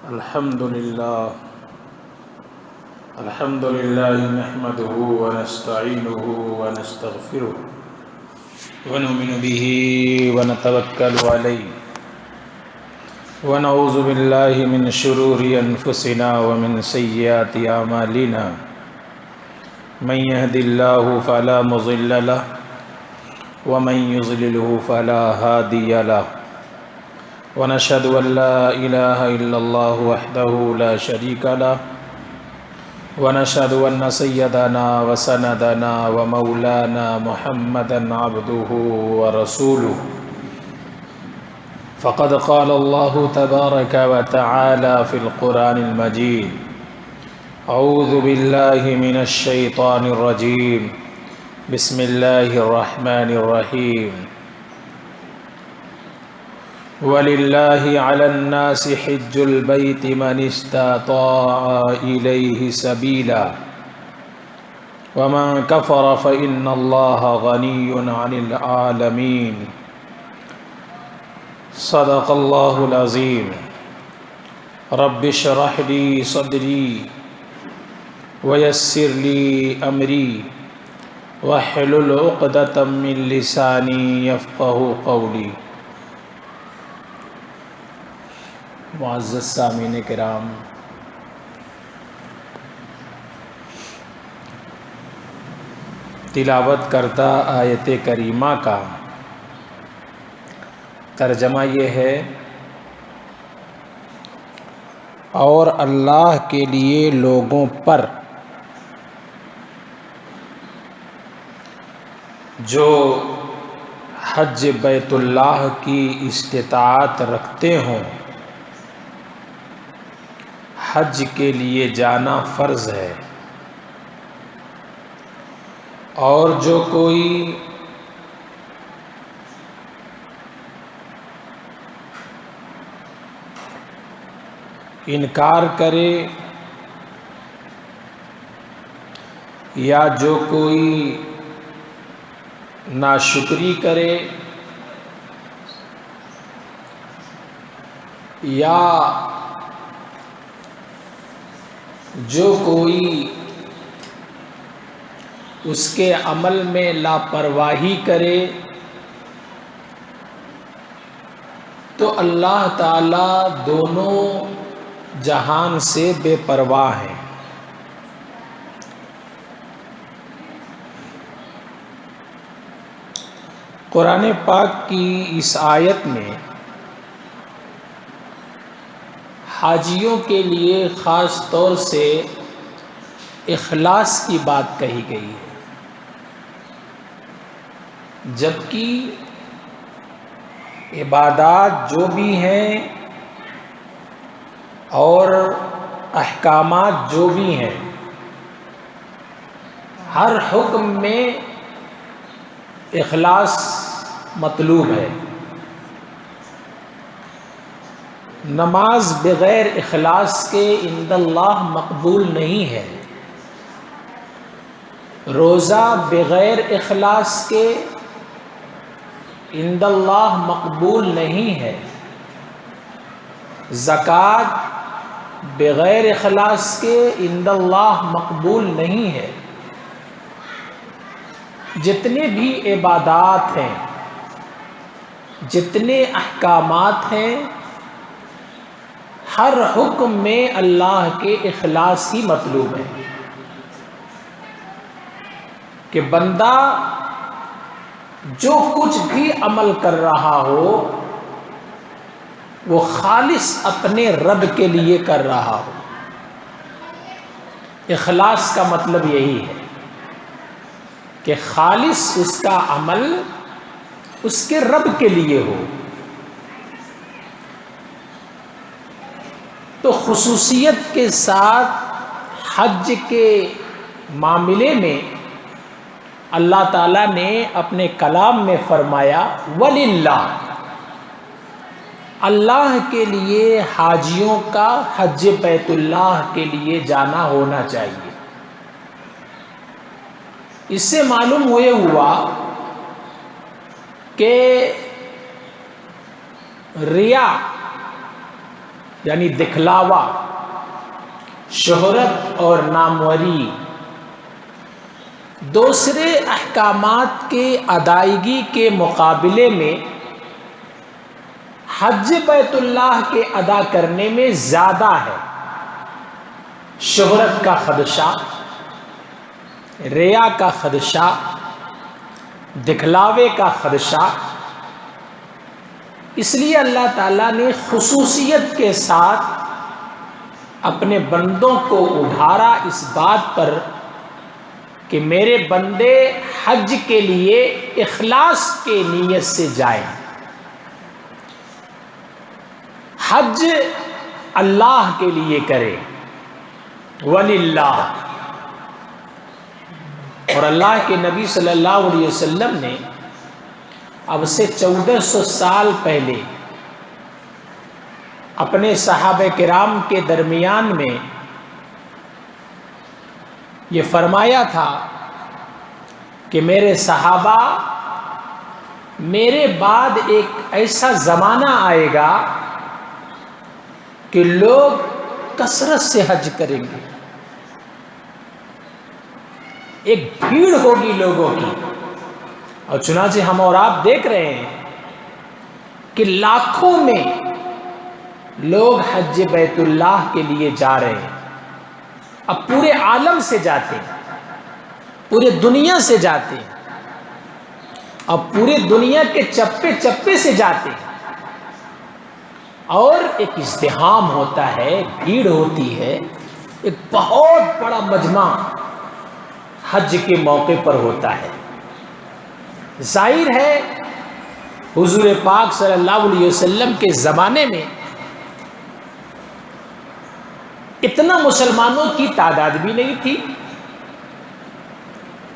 الحمد لله نحمده ونستعينه ونستغفره ونؤمن به ونتوكل عليه ونعوذ بالله من شرور أنفسنا ومن سيئات أعمالنا من يهد الله فلا مضل له ومن يضلله فلا هادي له ونشهد أن لا إله إلا الله وحده لا شريك له ونشهد أن سيدنا وسندنا ومولانا محمدا عبده ورسوله فقد قال الله تبارك وتعالى في القرآن المجيد أعوذ بالله من الشيطان الرجيم بسم الله الرحمن الرحيم وَلِلَّهِ عَلَى النَّاسِ حِجُّ الْبَيْتِ مَنِ اسْتَطَاعَ إِلَيْهِ سَبِيلًا وَمَنْ كَفَرَ فَإِنَّ اللَّهَ غَنِيٌّ عَنِ الْعَالَمِينَ صدق اللہ العظیم رب اشرح لي صدری ویسر لي امری واحلل عقدۃ من لسانی یفقہوا قولی۔ معزز سامعین کرام، تلاوت کردہ آیت کریمہ کا ترجمہ یہ ہے: اور اللہ کے لیے لوگوں پر جو حج بیت اللہ کی استطاعت رکھتے ہوں حج کے لیے جانا فرض ہے، اور جو کوئی انکار کرے یا جو کوئی ناشکری کرے یا جو کوئی اس کے عمل میں لاپرواہی کرے تو اللہ تعالیٰ دونوں جہان سے بے پرواہ ہیں۔ قرآن پاک کی اس آیت میں حاجیوں کے لیے خاص طور سے اخلاص کی بات کہی گئی ہے، جبکہ عبادات جو بھی ہیں اور احکامات جو بھی ہیں، ہر حکم میں اخلاص مطلوب ہے۔ نماز بغیر اخلاص کے عند اللہ مقبول نہیں ہے، روزہ بغیر اخلاص کے عند اللہ مقبول نہیں ہے، زکوٰۃ بغیر اخلاص کے عند اللہ مقبول نہیں ہے۔ جتنے بھی عبادات ہیں، جتنے احکامات ہیں، ہر حکم میں اللہ کے اخلاص ہی مطلوب ہے کہ بندہ جو کچھ بھی عمل کر رہا ہو وہ خالص اپنے رب کے لیے کر رہا ہو۔ اخلاص کا مطلب یہی ہے کہ خالص اس کا عمل اس کے رب کے لیے ہو۔ تو خصوصیت کے ساتھ حج کے معاملے میں اللہ تعالیٰ نے اپنے کلام میں فرمایا وَلِلَّهِ، اللہ کے لیے حاجیوں کا حج بیت اللہ کے لیے جانا ہونا چاہیے۔ اس سے معلوم یہ ہوا کہ ریا یعنی دکھلاوا، شہرت اور ناموری، دوسرے احکامات کے ادائیگی کے مقابلے میں حج بیت اللہ کے ادا کرنے میں زیادہ ہے۔ شہرت کا خدشہ، ریا کا خدشہ، دکھلاوے کا خدشہ، اس لیے اللہ تعالیٰ نے خصوصیت کے ساتھ اپنے بندوں کو ابھارا اس بات پر کہ میرے بندے حج کے لیے اخلاص کے نیت سے جائیں۔ حج اللہ کے لیے کرے، وَلِلَّهِ، اور اللہ کے نبی صلی اللہ علیہ وسلم نے اب سے 1400 سال پہلے اپنے صحابہ کرام کے درمیان میں یہ فرمایا تھا کہ میرے صحابہ، میرے بعد ایک ایسا زمانہ آئے گا کہ لوگ کثرت سے حج کریں گے، ایک بھیڑ ہوگی لوگوں کی، اور چنانچہ ہم اور آپ دیکھ رہے ہیں کہ لاکھوں میں لوگ حج بیت اللہ کے لیے جا رہے ہیں۔ اب پورے عالم سے جاتے ہیں، پورے دنیا سے جاتے ہیں، اب پورے دنیا کے چپے چپے سے جاتے ہیں، اور ایک ازدحام ہوتا ہے، بھیڑ ہوتی ہے، ایک بہت بڑا مجمع حج کے موقع پر ہوتا ہے۔ ظاہر ہے حضور پاک صلی اللہ علیہ وسلم کے زمانے میں اتنا مسلمانوں کی تعداد بھی نہیں تھی،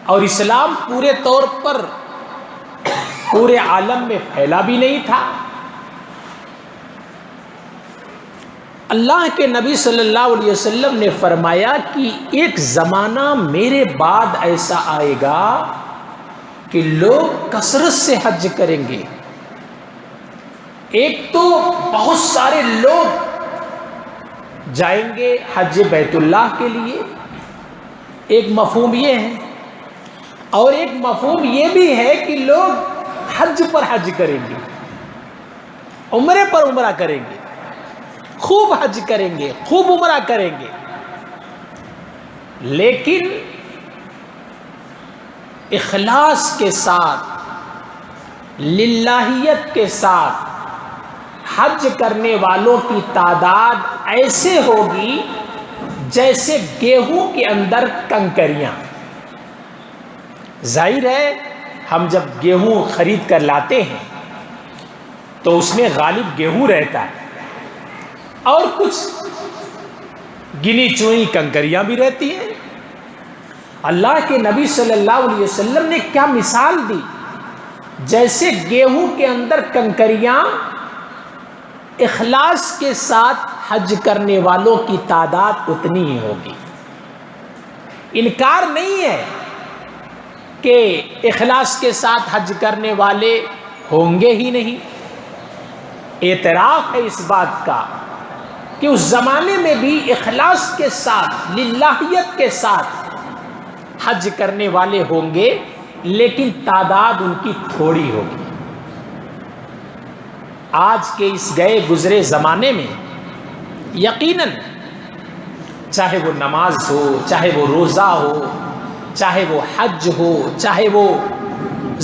اور اسلام پورے طور پر پورے عالم میں پھیلا بھی نہیں تھا۔ اللہ کے نبی صلی اللہ علیہ وسلم نے فرمایا کہ ایک زمانہ میرے بعد ایسا آئے گا کہ لوگ کثرت سے حج کریں گے۔ ایک تو بہت سارے لوگ جائیں گے حج بیت اللہ کے لیے، ایک مفہوم یہ ہے، اور ایک مفہوم یہ بھی ہے کہ لوگ حج پر حج کریں گے، عمرے پر عمرہ کریں گے، خوب حج کریں گے، خوب عمرہ کریں گے، لیکن اخلاص کے ساتھ، للہیت کے ساتھ حج کرنے والوں کی تعداد ایسے ہوگی جیسے گیہوں کے اندر کنکریاں۔ ظاہر ہے ہم جب گیہوں خرید کر لاتے ہیں تو اس میں غالب گیہوں رہتا ہے، اور کچھ گنی چنی کنکریاں بھی رہتی ہیں۔ اللہ کے نبی صلی اللہ علیہ وسلم نے کیا مثال دی، جیسے گیہوں کے اندر کنکریاں، اخلاص کے ساتھ حج کرنے والوں کی تعداد اتنی ہی ہوگی۔ انکار نہیں ہے کہ اخلاص کے ساتھ حج کرنے والے ہوں گے ہی نہیں، اعتراف ہے اس بات کا کہ اس زمانے میں بھی اخلاص کے ساتھ، للہیت کے ساتھ حج کرنے والے ہوں گے، لیکن تعداد ان کی تھوڑی ہوگی۔ آج کے اس گئے گزرے زمانے میں یقیناً چاہے وہ نماز ہو، چاہے وہ روزہ ہو، چاہے وہ حج ہو، چاہے وہ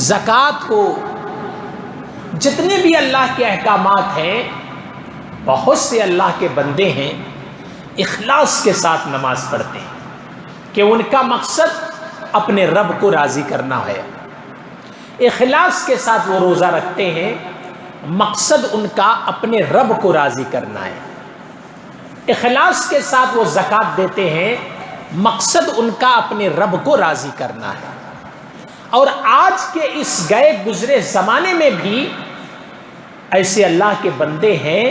زکوٰۃ ہو، جتنے بھی اللہ کے احکامات ہیں، بہت سے اللہ کے بندے ہیں اخلاص کے ساتھ نماز پڑھتے ہیں کہ ان کا مقصد اپنے رب کو راضی کرنا ہے۔ اخلاص کے ساتھ وہ روزہ رکھتے ہیں، مقصد ان کا اپنے رب کو راضی کرنا ہے۔ اخلاص کے ساتھ وہ زکوٰۃ دیتے ہیں، مقصد ان کا اپنے رب کو راضی کرنا ہے۔ اور آج کے اس گئے گزرے زمانے میں بھی ایسے اللہ کے بندے ہیں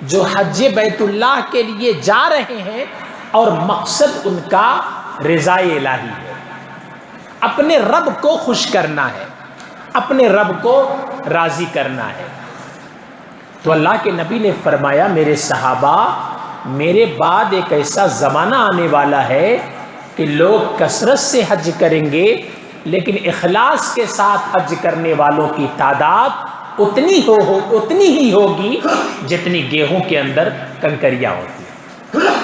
جو حج بیت اللہ کے لیے جا رہے ہیں، اور مقصد ان کا رضائے الہی ہے، اپنے رب کو خوش کرنا ہے، اپنے رب کو راضی کرنا ہے۔ تو اللہ کے نبی نے فرمایا میرے صحابہ، میرے بعد ایک ایسا زمانہ آنے والا ہے کہ لوگ کثرت سے حج کریں گے، لیکن اخلاص کے ساتھ حج کرنے والوں کی تعداد اتنی ہی ہوگی جتنی گیہوں کے اندر کنکریاں ہوتی ہیں۔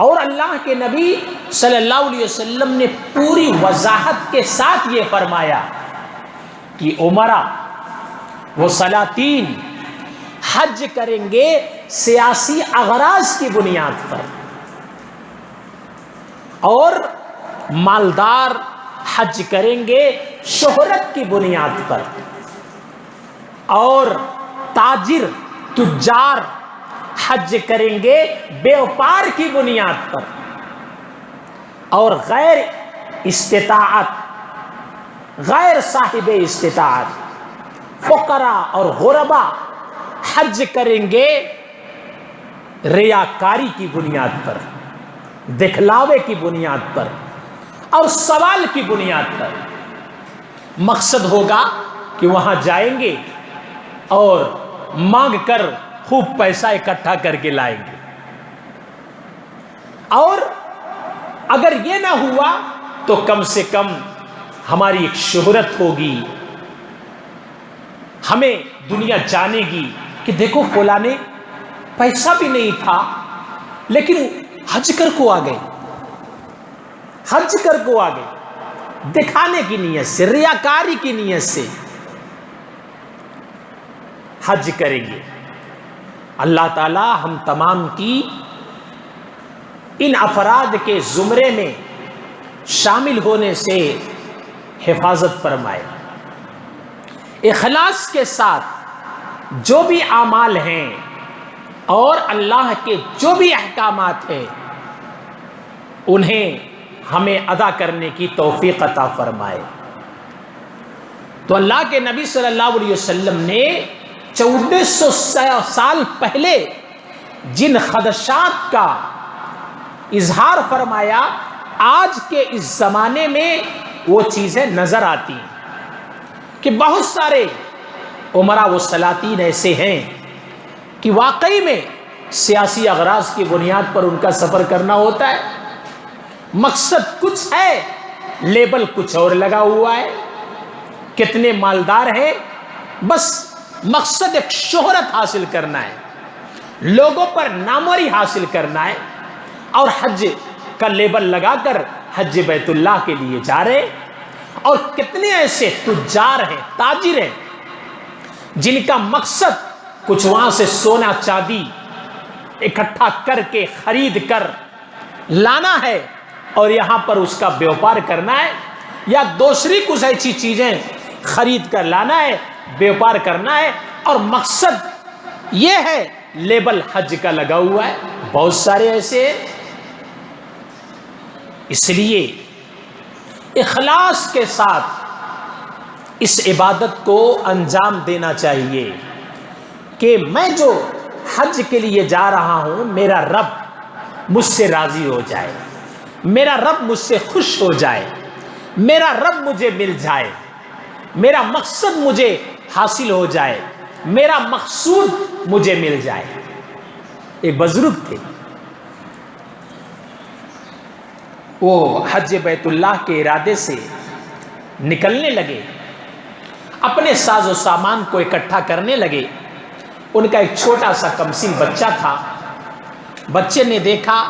اور اللہ کے نبی صلی اللہ علیہ وسلم نے پوری وضاحت کے ساتھ یہ فرمایا کہ امراء وہ سلاطین حج کریں گے سیاسی اغراض کی بنیاد پر، اور مالدار حج کریں گے شہرت کی بنیاد پر، اور تاجر تجار حج کریں گے بیوپار کی بنیاد پر، اور غیر صاحب استطاعت فقراء اور غربا حج کریں گے ریاکاری کی بنیاد پر، دکھلاوے کی بنیاد پر اور سوال کی بنیاد پر۔ مقصد ہوگا کہ وہاں جائیں گے اور مانگ کر خوب پیسہ اکٹھا کر کے لائیں گے، اور اگر یہ نہ ہوا تو کم سے کم ہماری ایک شہرت ہوگی، ہمیں دنیا جانے گی کہ دیکھو فلاں نے پیسہ بھی نہیں تھا لیکن حج کر کو آ گئے، حج کر کو آ گئے، دکھانے کی نیت سے، ریاکاری کی نیت سے حج کریں گے۔ اللہ تعالی ہم تمام کی ان افراد کے زمرے میں شامل ہونے سے حفاظت فرمائے۔ اخلاص کے ساتھ جو بھی اعمال ہیں اور اللہ کے جو بھی احکامات ہیں انہیں ہمیں ادا کرنے کی توفیق عطا فرمائے۔ تو اللہ کے نبی صلی اللہ علیہ وسلم نے 1400 سال پہلے جن خدشات کا اظہار فرمایا، آج کے اس زمانے میں وہ چیزیں نظر آتی ہیں کہ بہت سارے امراء و سلاطین ایسے ہیں کہ واقعی میں سیاسی اغراض کی بنیاد پر ان کا سفر کرنا ہوتا ہے، مقصد کچھ ہے لیبل کچھ اور لگا ہوا ہے، کتنے مالدار ہیں، بس مقصد ایک شہرت حاصل کرنا ہے، لوگوں پر ناموری حاصل کرنا ہے، اور حج کا لیبل لگا کر حج بیت اللہ کے لیے جا رہے۔ اور کتنے ایسے تجار ہیں، تاجر ہیں، جن کا مقصد کچھ وہاں سے سونا چاندی اکٹھا کر کے خرید کر لانا ہے اور یہاں پر اس کا بیوپار کرنا ہے، یا دوسری کچھ ایسی چیزیں خرید کر لانا ہے، بیوپار کرنا ہے، اور مقصد یہ ہے لیبل حج کا لگا ہوا ہے۔ بہت سارے ایسے ہیں۔ اس لیے اخلاص کے ساتھ اس عبادت کو انجام دینا چاہیے کہ میں جو حج کے لیے جا رہا ہوں، میرا رب مجھ سے راضی ہو جائے، میرا رب مجھ سے خوش ہو جائے، میرا رب مجھے مل جائے، میرا مقصد مجھے حاصل ہو جائے، میرا مقصود مجھے مل جائے۔ ایک بزرگ تھے، وہ حج بیت اللہ کے ارادے سے نکلنے لگے، اپنے ساز و سامان کو اکٹھا کرنے لگے۔ ان کا ایک چھوٹا سا کمسن بچہ تھا۔ بچے نے دیکھا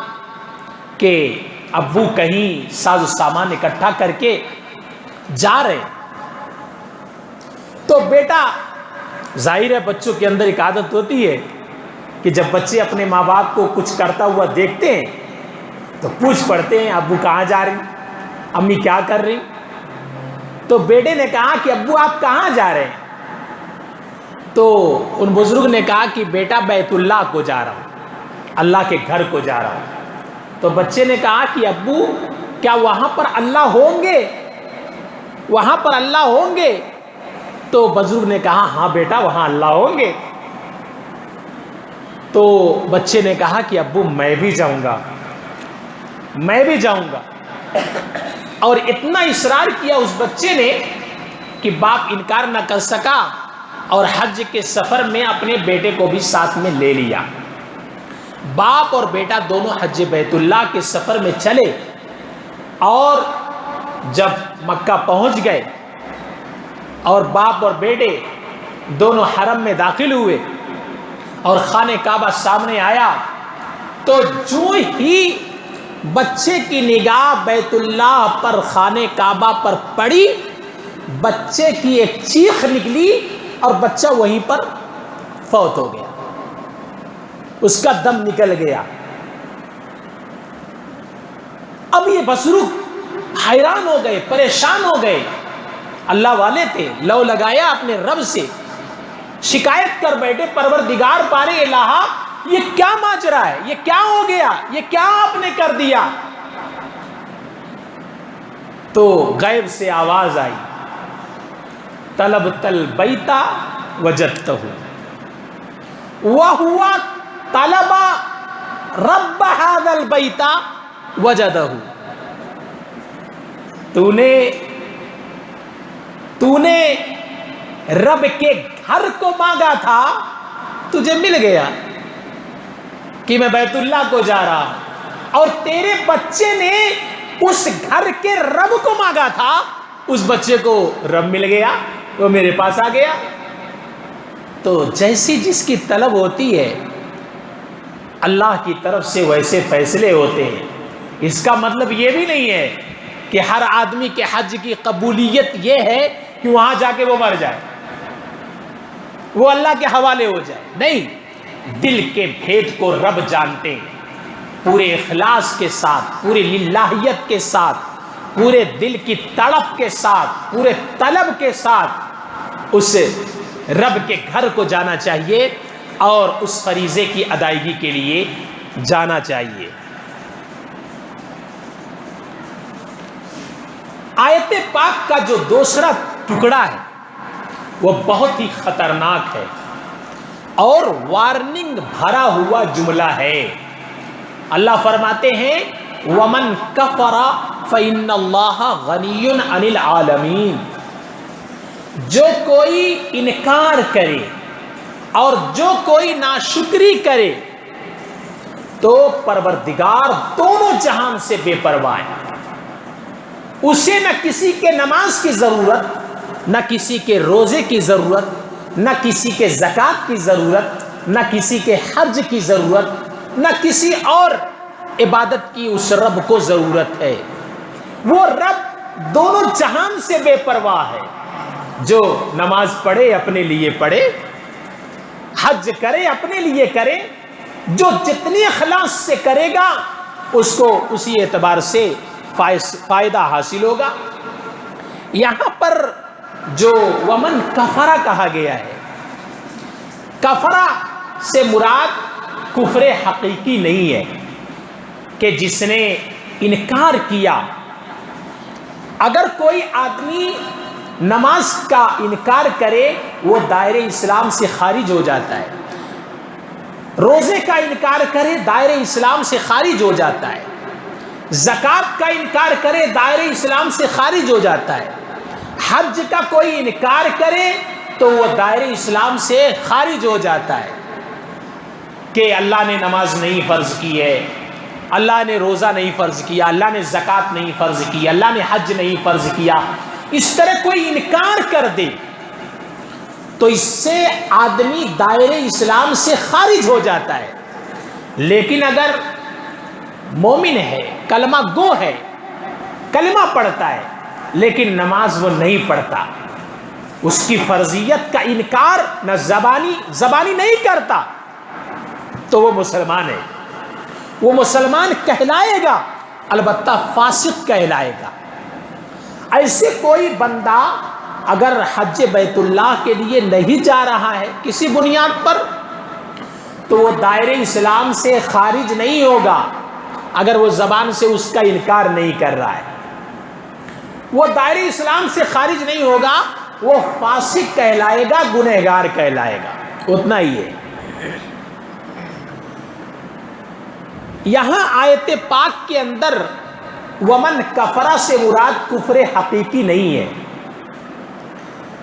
کہ ابو کہیں ساز و سامان اکٹھا کر کے جا رہے، تو بیٹا، ظاہر ہے بچوں کے اندر ایک عادت ہوتی ہے کہ جب بچے اپنے ماں باپ کو کچھ کرتا ہوا دیکھتے ہیں تو پوچھ پڑتے ہیں ابو کہاں جا رہے ہیں، امی کیا کر رہی؟ تو بیٹے نے کہا کہ ابو آپ کہاں جا رہے ہیں؟ تو ان بزرگ نے کہا کہ بیٹا بیت اللہ کو جا رہا ہوں، اللہ کے گھر کو جا رہا ہوں۔ تو بچے نے کہا کہ ابو کیا وہاں پر اللہ ہوں گے؟ وہاں پر اللہ ہوں گے؟ تو بزرگ نے کہا ہاں بیٹا وہاں اللہ ہوں گے۔ تو بچے نے کہا کہ ابو میں بھی جاؤں گا، میں بھی جاؤں گا۔ اور اتنا اصرار کیا اس بچے نے کہ باپ انکار نہ کر سکا، اور حج کے سفر میں اپنے بیٹے کو بھی ساتھ میں لے لیا۔ باپ اور بیٹا دونوں حج بیت اللہ کے سفر میں چلے، اور جب مکہ پہنچ گئے اور باپ اور بیٹے دونوں حرم میں داخل ہوئے اور خانہ کعبہ سامنے آیا، تو جو ہی بچے کی نگاہ بیت اللہ پر، خانہ کعبہ پر پڑی، بچے کی ایک چیخ نکلی اور بچہ وہیں پر فوت ہو گیا، اس کا دم نکل گیا۔ اب یہ بزرگ حیران ہو گئے، پریشان ہو گئے، اللہ والے تھے، لو لگایا اپنے رب سے، شکایت کر بیٹھے، پروردگار پارے الہ، یہ کیا ماجرا ہے، یہ کیا ہو گیا، یہ کیا آپ نے کر دیا؟ تو غیب سے آواز آئی، طلبت البیت وجدتہ وہو طلب رب ھذا البیت وجدہ۔ تو نے رب کے گھر کو مانگا تھا، تجھے مل گیا کہ میں بیت اللہ کو جا رہا ہوں، اور تیرے بچے نے اس گھر کے رب کو مانگا تھا، اس بچے کو رب مل گیا، وہ میرے پاس آ گیا۔ تو جیسی جس کی طلب ہوتی ہے، اللہ کی طرف سے ویسے فیصلے ہوتے ہیں۔ اس کا مطلب یہ بھی نہیں ہے کہ ہر آدمی کے حج کی قبولیت یہ ہے کہ وہاں جا کے وہ مر جائے، وہ اللہ کے حوالے ہو جائے، نہیں، دل کے بھید کو رب جانتے ہیں۔ پورے اخلاص کے ساتھ، پوری للہیت کے ساتھ، پورے دل کی تڑپ کے ساتھ، پورے طلب کے ساتھ اس رب کے گھر کو جانا چاہیے اور اس فریضے کی ادائیگی کے لیے جانا چاہیے۔ آیت پاک کا جو دوسرا ٹکڑا ہے وہ بہت ہی خطرناک ہے اور وارننگ بھرا ہوا جملہ ہے۔ اللہ فرماتے ہیں وَمَن كَفَرَ فَإِنَّ اللَّهَ غَنِيٌّ عَنِ الْعَالَمِينَ، جو کوئی انکار کرے اور جو کوئی ناشکری کرے تو پروردگار دونوں جہان سے بے پرواہ ہے۔ اسے نہ کسی کے نماز کی ضرورت، نہ کسی کے روزے کی ضرورت، نہ کسی کے زکوٰۃ کی ضرورت، نہ کسی کے حج کی ضرورت، نہ کسی اور عبادت کی اس رب کو ضرورت ہے۔ وہ رب دونوں جہان سے بے پرواہ ہے۔ جو نماز پڑھے اپنے لیے پڑھے، حج کرے اپنے لیے کرے، جو جتنی اخلاص سے کرے گا اس کو اسی اعتبار سے فائدہ حاصل ہوگا۔ یہاں پر جو ومن کفرہ کہا گیا ہے، کفرہ سے مراد کفر حقیقی نہیں ہے کہ جس نے انکار کیا۔ اگر کوئی آدمی نماز کا انکار کرے وہ دائرہ اسلام سے خارج ہو جاتا ہے، روزے کا انکار کرے دائرہ اسلام سے خارج ہو جاتا ہے، زکوٰۃ کا انکار کرے دائرہ اسلام سے خارج ہو جاتا ہے، حج کا کوئی انکار کرے تو وہ دائرہ اسلام سے خارج ہو جاتا ہے کہ اللہ نے نماز نہیں فرض کی ہے، اللہ نے روزہ نہیں فرض کیا، اللہ نے زکوٰۃ نہیں فرض کی، اللہ نے حج نہیں فرض کیا۔ اس طرح کوئی انکار کر دے تو اس سے آدمی دائرہ اسلام سے خارج ہو جاتا ہے۔ لیکن اگر مومن ہے، کلمہ گو ہے، کلمہ پڑھتا ہے لیکن نماز وہ نہیں پڑھتا، اس کی فرضیت کا انکار نہ زبانی نہیں کرتا، تو وہ مسلمان ہے، وہ مسلمان کہلائے گا، البتہ فاسق کہلائے گا۔ ایسے کوئی بندہ اگر حج بیت اللہ کے لیے نہیں جا رہا ہے کسی بنیاد پر تو وہ دائرہ اسلام سے خارج نہیں ہوگا اگر وہ زبان سے اس کا انکار نہیں کر رہا ہے، وہ دائرہ اسلام سے خارج نہیں ہوگا، وہ فاسق کہلائے گا، گنہگار کہلائے گا، اتنا ہی ہے۔ یہاں آیت پاک کے اندر ومن کفرہ سے مراد کفر حقیقی نہیں ہے،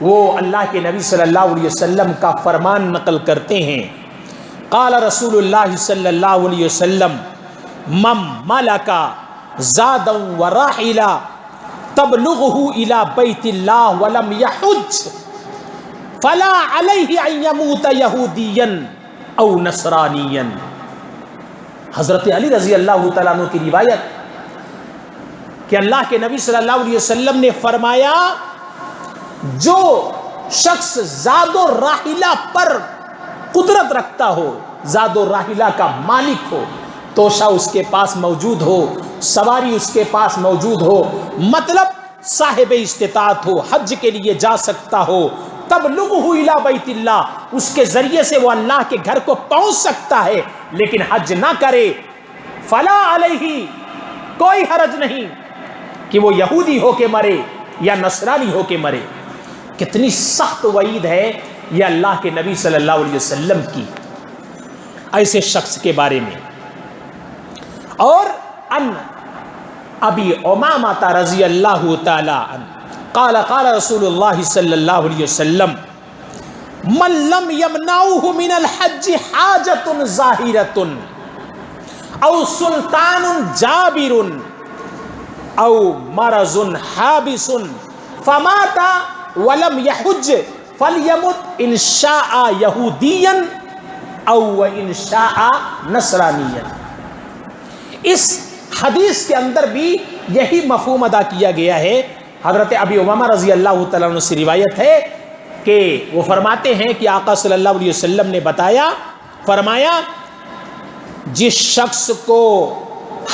وہ اللہ کے نبی صلی اللہ علیہ وسلم کا فرمان نقل کرتے ہیں، قال رسول اللہ صلی اللہ علیہ وسلم من ملک زادا وراحلا تبلغه الى بیت اللہ ولم یحج فلا علیہ ان یموت یہودیا او نصرانیا۔ حضرت علی رضی اللہ تعالیٰ عنہ کی روایت کہ اللہ کے نبی صلی اللہ علیہ وسلم نے فرمایا، جو شخص زاد و راحلہ پر قدرت رکھتا ہو، زاد و راحلہ کا مالک ہو، توشہ اس کے پاس موجود ہو، سواری اس کے پاس موجود ہو، مطلب صاحب استطاعت ہو، حج کے لیے جا سکتا ہو، تبلغہ الی بیت اللہ، اس کے ذریعے سے وہ اللہ کے گھر کو پہنچ سکتا ہے، لیکن حج نہ کرے، فلا علیہ، کوئی حرج نہیں کہ وہ یہودی ہو کے مرے یا نصرانی ہو کے مرے۔ کتنی سخت وعید ہے یہ اللہ کے نبی صلی اللہ علیہ وسلم کی ایسے شخص کے بارے میں۔ اور ان ابی امامہ رضی اللہ تعالی عنہ قال قال رسول اللہ صلی اللہ علیہ وسلم من لم یمنعه من الحج حاجت ظاہرۃ او سلطان جابر او مرض حابس فمات ولم یحج فلیمت ان شاء یہودیا او ان شاء نصرانیا۔ اس حدیث کے اندر بھی یہی مفہوم ادا کیا گیا ہے۔ حضرت ابی امامہ رضی اللہ تعالیٰ عنہ سے روایت ہے کہ وہ فرماتے ہیں کہ آقا صلی اللہ علیہ وسلم نے فرمایا جس شخص کو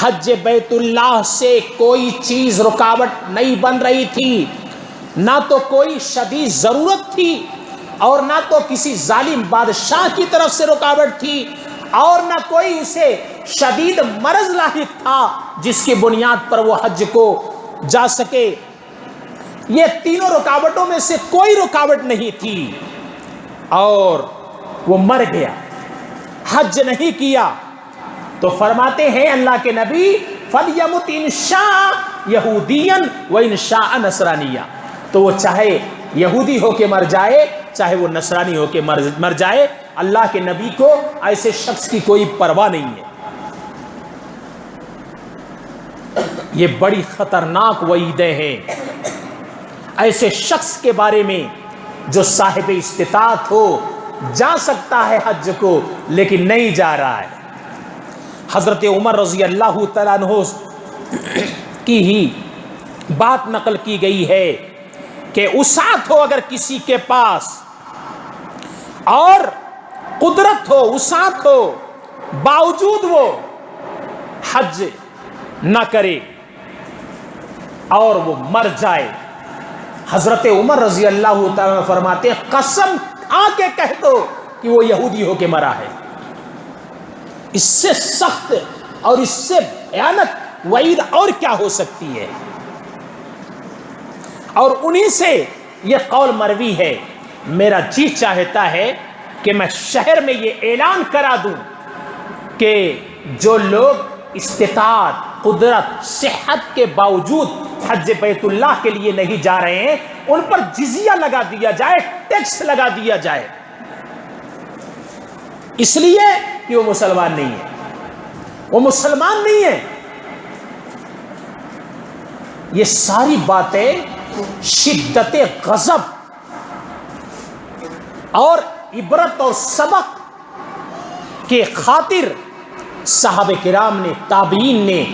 حج بیت اللہ سے کوئی چیز رکاوٹ نہیں بن رہی تھی، نہ تو کوئی شدید ضرورت تھی اور نہ تو کسی ظالم بادشاہ کی طرف سے رکاوٹ تھی اور نہ کوئی اسے شدید مرض لاحق تھا جس کی بنیاد پر وہ حج کو جا سکے، یہ تینوں رکاوٹوں میں سے کوئی رکاوٹ نہیں تھی اور وہ مر گیا، حج نہیں کیا، تو فرماتے ہیں اللہ کے نبی فَلْيَمُتْ إِنْ شَاءَ يَهُودِيًا وَإِنْ شَاءَ نَصْرَانِيًّا، تو وہ چاہے یہودی ہو کے مر جائے چاہے وہ نصرانی ہو کے مر جائے، اللہ کے نبی کو ایسے شخص کی کوئی پرواہ نہیں ہے۔ یہ بڑی خطرناک وعیدیں ہیں ایسے شخص کے بارے میں جو صاحب استطاعت ہو، جا سکتا ہے حج کو لیکن نہیں جا رہا ہے۔ حضرت عمر رضی اللہ تعالیٰ عنہ کی ہی بات نقل کی گئی ہے کہ وسعت ہو اگر کسی کے پاس اور قدرت ہو، وسعت ہو، باوجود وہ حج نہ کرے اور وہ مر جائے، حضرت عمر رضی اللہ تعالیٰ فرماتے ہیں قسم آ کے کہہ دو کہ وہ یہودی ہو کے مرا ہے۔ اس سے سخت اور اس سے بھیانک وعید اور کیا ہو سکتی ہے؟ اور انہی سے یہ قول مروی ہے، میرا جی چاہتا ہے کہ میں شہر میں یہ اعلان کرا دوں کہ جو لوگ استطاعت، قدرت، صحت کے باوجود حج بیت اللہ کے لیے نہیں جا رہے ہیں، ان پر جزیہ لگا دیا جائے، ٹیکس لگا دیا جائے، اس لیے کہ وہ مسلمان نہیں ہے، وہ مسلمان نہیں ہے۔ یہ ساری باتیں شدت غضب اور عبرت اور سبق کے خاطر صحابہ کرام نے، تابعین نے،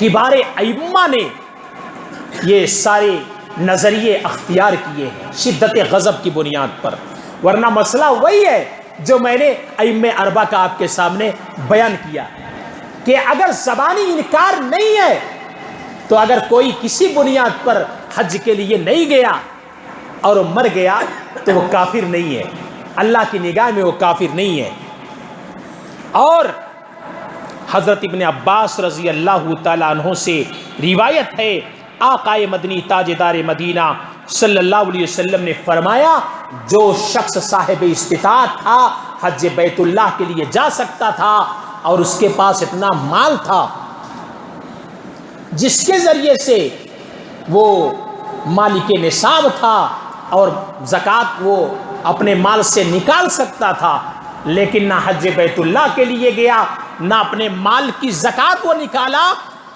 کبار ائمہ نے یہ سارے نظریے اختیار کیے ہیں شدت غضب کی بنیاد پر، ورنہ مسئلہ وہی ہے جو میں نے ائمہ اربعہ کا آپ کے سامنے بیان کیا کہ اگر زبانی انکار نہیں ہے تو اگر کوئی کسی بنیاد پر حج کے لیے نہیں گیا اور وہ مر گیا تو وہ کافر نہیں ہے، اللہ کی نگاہ میں وہ کافر نہیں ہے۔ اور حضرت ابن عباس رضی اللہ تعالیٰ عنہ سے روایت ہے، آقائے مدنی تاجدار مدینہ صلی اللہ علیہ وسلم نے فرمایا جو شخص صاحب استطاعت تھا، حج بیت اللہ کے لیے جا سکتا تھا اور اس کے پاس اتنا مال تھا جس کے ذریعے سے وہ مالک نصاب تھا، اور زکوٰۃ وہ اپنے مال سے نکال سکتا تھا، لیکن نہ حج بیت اللہ کے لیے گیا، نہ اپنے مال کی زکوٰۃ وہ نکالا،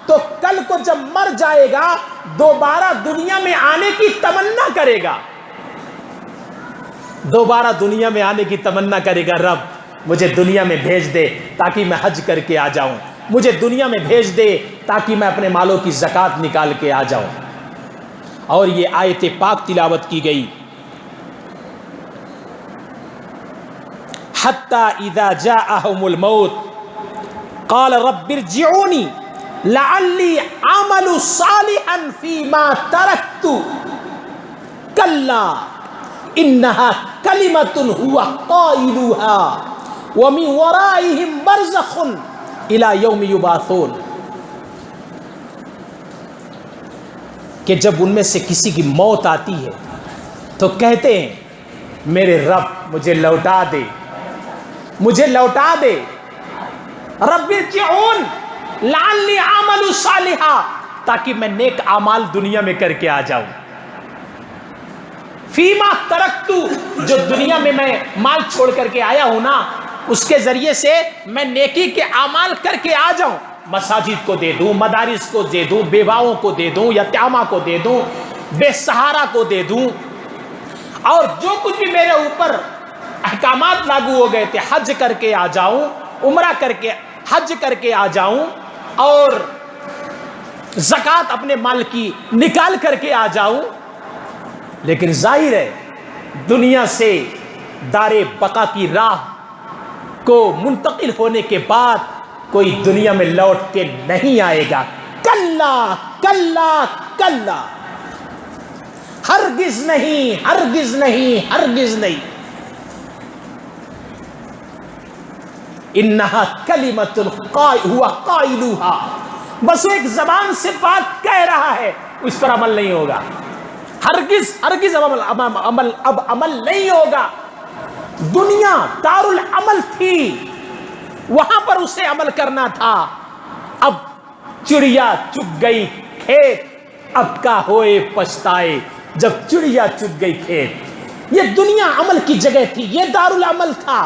تو کل کو جب مر جائے گا دوبارہ دنیا میں آنے کی تمنا کرے گا، دوبارہ دنیا میں آنے کی تمنا کرے گا، رب مجھے دنیا میں بھیج دے تاکہ میں حج کر کے آ جاؤں، مجھے دنیا میں بھیج دے تاکہ میں اپنے مالوں کی زکوٰۃ نکال کے آ جاؤں۔ اور یہ آیت پاک تلاوت کی گئی، حتی اذا جاءہم الموت قال رب ارجعونی لعلی اعمل صالحا فیما ترکت کلا انہا کلمۃ هو قائلها ومن ورائہم برزخ الی یوم یبعثون، کہ جب ان میں سے کسی کی موت آتی ہے تو کہتے ہیں میرے رب مجھے لوٹا دے، مجھے لوٹا دے، رب ارجعون لعلی اعمل صالحا، تاکہ میں نیک اعمال دنیا میں کر کے آ جاؤں، فیما ترکت، جو دنیا میں مال چھوڑ کر کے آیا ہوں نا اس کے ذریعے سے میں نیکی کے اعمال کر کے آ جاؤں، مساجد کو دے دوں، مدارس کو دے دوں، بیواؤں کو دے دوں، یتیمہ کو دے دوں، بے سہارا کو دے دوں، اور جو کچھ بھی میرے اوپر احکامات لاگو ہو گئے تھے حج کر کے آ جاؤں، عمرہ کر کے حج کر کے آ جاؤں، اور زکوٰۃ اپنے مال کی نکال کر کے آ جاؤں۔ لیکن ظاہر ہے دنیا سے دار بقا کی راہ کو منتقل ہونے کے بعد کوئی دنیا میں لوٹ کے نہیں آئے گا، کلا کلا کلا، ہرگز نہیں، ہرگز نہیں، ہرگز نہیں، انہا کلمۃ ہوا قائلوہا، بس وہ ایک زبان سے بات کہہ رہا ہے، اس پر عمل نہیں ہوگا، ہرگز ہرگز اب عمل نہیں ہوگا۔ دنیا دار العمل تھی، وہاں پر اسے عمل کرنا تھا، اب چڑیا چگ گئی کھیت، اب کا ہوئے پچھتائے جب چڑیا چگ گئی کھیت۔ یہ دنیا عمل کی جگہ تھی، یہ دار العمل تھا،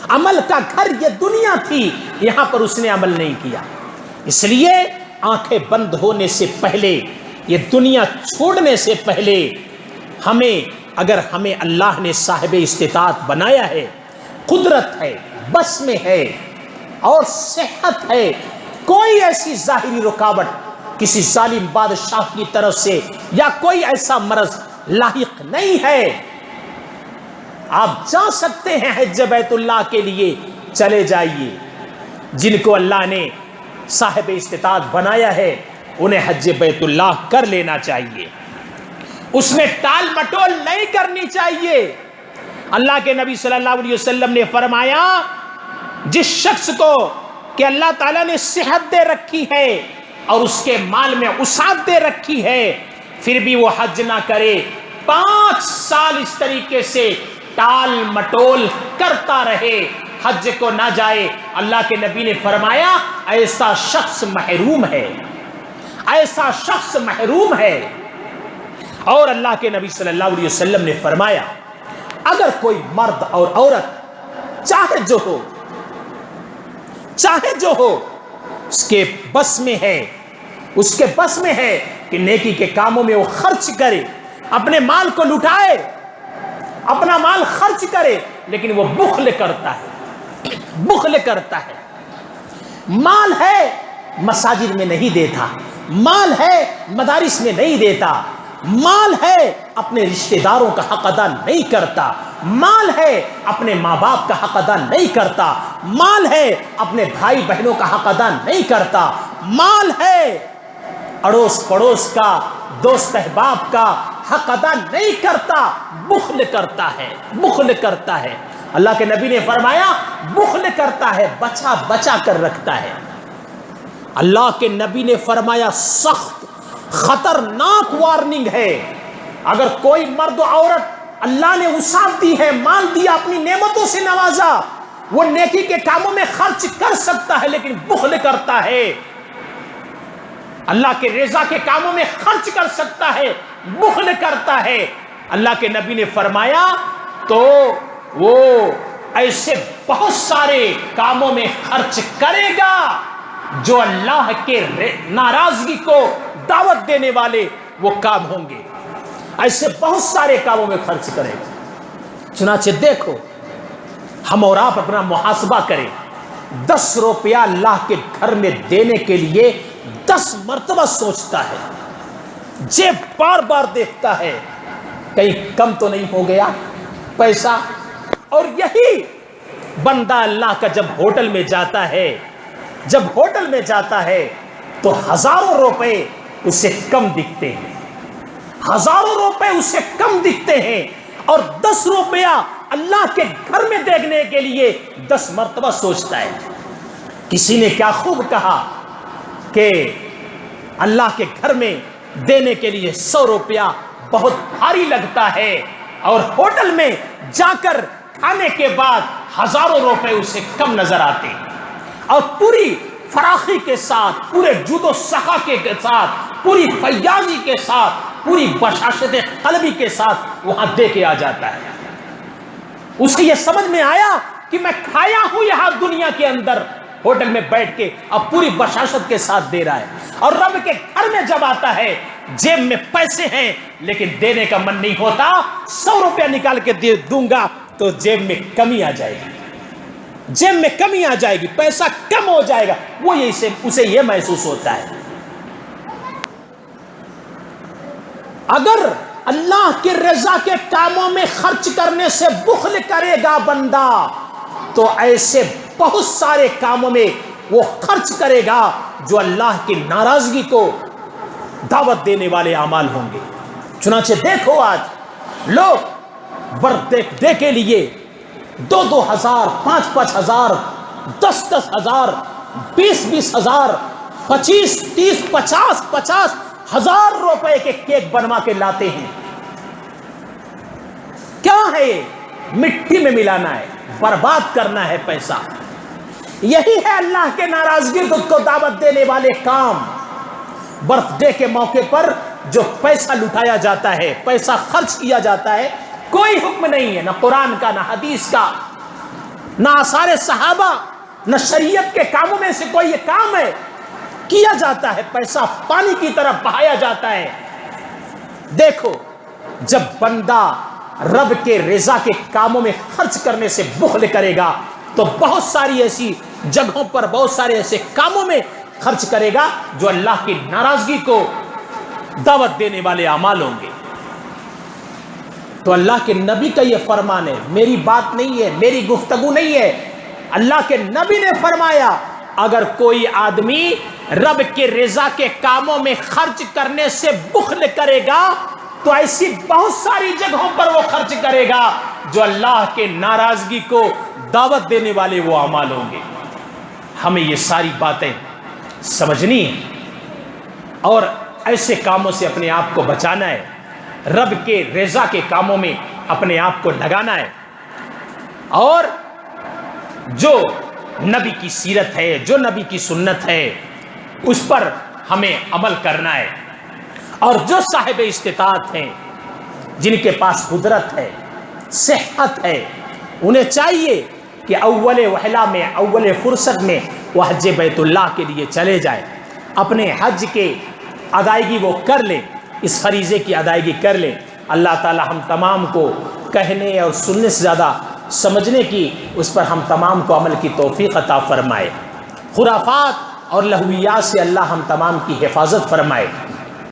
عمل کا گھر یہ دنیا تھی، یہاں پر اس نے عمل نہیں کیا، اس لیے آنکھیں بند ہونے سے پہلے، یہ دنیا چھوڑنے سے پہلے اگر ہمیں اللہ نے صاحب استطاعت بنایا ہے، قدرت ہے، بس میں ہے اور صحت ہے، کوئی ایسی ظاہری رکاوٹ کسی ظالم بادشاہ کی طرف سے یا کوئی ایسا مرض لاحق نہیں ہے، آپ جا سکتے ہیں حج بیت اللہ کے لیے، چلے جائیے۔ جن کو اللہ نے صاحب استطاعت بنایا ہے انہیں حج بیت اللہ کر لینا چاہیے، اس میں ٹال مٹول نہیں کرنی چاہیے۔ اللہ کے نبی صلی اللہ علیہ وسلم نے فرمایا جس شخص کو کہ اللہ تعالیٰ نے صحت دے رکھی ہے اور اس کے مال میں وسعت دے رکھی ہے، پھر بھی وہ حج نہ کرے، 5 سال اس طریقے سے ٹال مٹول کرتا رہے، حج کو نہ جائے، اللہ کے نبی نے فرمایا ایسا شخص محروم ہے، ایسا شخص محروم ہے۔ اور اللہ کے نبی صلی اللہ علیہ وسلم نے فرمایا اگر کوئی مرد اور عورت چاہے جو ہو اس کے بس میں ہے، اس کے بس میں ہے کہ نیکی کے کاموں میں وہ خرچ کرے، اپنے مال کو لٹائے، اپنا مال خرچ کرے، لیکن وہ بخل کرتا ہے، بخل کرتا ہے، مال ہے مساجد میں نہیں دیتا، مال ہے مدارس میں نہیں دیتا، مال ہے اپنے رشتہ داروں کا حق ادا نہیں کرتا، مال ہے اپنے ماں باپ کا حق ادا نہیں کرتا، مال ہے اپنے بھائی بہنوں کا حق ادا نہیں کرتا، مال ہے اڑوس پڑوس کا، دوست احباب کا حق ادا نہیں کرتا، بخل کرتا ہے، بخل کرتا ہے۔ اللہ کے نبی نے فرمایا بخل کرتا ہے، بچا بچا کر رکھتا ہے۔ اللہ کے نبی نے فرمایا سخت خطرناک وارننگ ہے، اگر کوئی مرد و عورت اللہ نے وسعت دی ہے، مال دیا، اپنی نعمتوں سے نوازا، وہ نیکی کے کاموں میں خرچ کر سکتا ہے لیکن بخل کرتا ہے، اللہ کے رضا کے کاموں میں خرچ کر سکتا ہے، بخل کرتا ہے، اللہ کے نبی نے فرمایا تو وہ ایسے بہت سارے کاموں میں خرچ کرے گا جو اللہ کے ناراضگی کو دعوت دینے والے وہ کام ہوں گے. ایسے بہت سارے کاموں میں خرچ کرے گا. چنانچہ دیکھو ہم اور آپ اپنا محاسبہ کریں. 10 روپیہ اللہ کے گھر میں دینے کے لیے 10 مرتبہ سوچتا ہے, جیب بار بار دیکھتا ہے کہیں کم تو نہیں ہو گیا پیسہ. اور یہی بندہ اللہ کا جب ہوٹل میں جاتا ہے تو ہزاروں روپے اسے کم دکھتے ہیں, ہزاروں روپے اسے کم دکھتے ہیں, اور 10 روپیہ اللہ کے گھر میں دینے کے لیے 10 مرتبہ سوچتا ہے. کسی نے کیا خوب کہا کہ اللہ کے گھر میں دینے کے لیے 100 روپیہ بہت بھاری لگتا ہے, اور ہوٹل میں جا کر کھانے کے بعد ہزاروں روپے اسے کم نظر آتے ہیں. اور پوری فراخی کے ساتھ, پورے جود و سخا کے ساتھ, پوری فیاضی کے ساتھ, پوری بشاشت قلبی کے ساتھ وہاں دے کے آ جاتا ہے. اسے یہ سمجھ میں آیا کہ میں کھایا ہوں یہاں دنیا کے اندر ہوٹل میں بیٹھ کے, اب پوری بشاشت کے ساتھ دے رہا ہے. اور رب کے گھر میں جب آتا ہے جیب میں پیسے ہیں لیکن دینے کا من نہیں ہوتا, 100 روپیہ نکال کے دے دوں گا تو جیب میں کمی آ جائے گی, جیب میں کمی آ جائے گی, پیسہ کم ہو جائے گا. وہ اسے یہ محسوس ہوتا ہے. اگر اللہ کی رضا کے کاموں میں خرچ کرنے سے بخل کرے گا بندہ تو ایسے بہت سارے کاموں میں وہ خرچ کرے گا جو اللہ کی ناراضگی کو دعوت دینے والے اعمال ہوں گے. چنانچہ دیکھو آج لوگ برتھ ڈے کے لیے 2-2 ہزار, 5-5 ہزار, 10-10 ہزار, 20-20 ہزار, 25-30, 50-50 ہزار روپے کے کیک بنوا کے لاتے ہیں. کیا ہے یہ؟ مٹی میں ملانا ہے, برباد کرنا ہے پیسہ. یہی ہے اللہ کے ناراضگی کو دعوت دینے والے کام. برتھ ڈے کے موقع پر جو پیسہ لٹایا جاتا ہے, پیسہ خرچ کیا جاتا ہے, کوئی حکم نہیں ہے, نہ قرآن کا, نہ حدیث کا, نہ آثار صحابہ, نہ شریعت کے کاموں میں سے کوئی یہ کام ہے. کیا جاتا ہے, پیسہ پانی کی طرح بہایا جاتا ہے. دیکھو جب بندہ رب کے رضا کے کاموں میں خرچ کرنے سے بخل کرے گا تو بہت ساری ایسی جگہوں پر, بہت سارے ایسے کاموں میں خرچ کرے گا جو اللہ کی ناراضگی کو دعوت دینے والے اعمال ہوں گے. تو اللہ کے نبی کا یہ فرمان ہے, میری بات نہیں ہے, میری گفتگو نہیں ہے. اللہ کے نبی نے فرمایا اگر کوئی آدمی رب کے رضا کے کاموں میں خرچ کرنے سے بخل کرے گا تو ایسی بہت ساری جگہوں پر وہ خرچ کرے گا جو اللہ کے ناراضگی کو دعوت دینے والے وہ اعمال ہوں گے. ہمیں یہ ساری باتیں سمجھنی ہیں اور ایسے کاموں سے اپنے آپ کو بچانا ہے, رب کے رضا کے کاموں میں اپنے آپ کو لگانا ہے, اور جو نبی کی سیرت ہے, جو نبی کی سنت ہے, اس پر ہمیں عمل کرنا ہے. اور جو صاحب استطاعت ہیں, جن کے پاس قدرت ہے, صحت ہے, انہیں چاہیے کہ اول وہلا میں, اول فرصت میں وہ حج بیت اللہ کے لیے چلے جائیں, اپنے حج کے ادائیگی وہ کر لیں, اس فریضے کی ادائیگی کر لیں. اللہ تعالی ہم تمام کو کہنے اور سننے سے زیادہ سمجھنے کی, اس پر ہم تمام کو عمل کی توفیق عطا فرمائے. خرافات اور لہویات سے اللہ ہم تمام کی حفاظت فرمائے.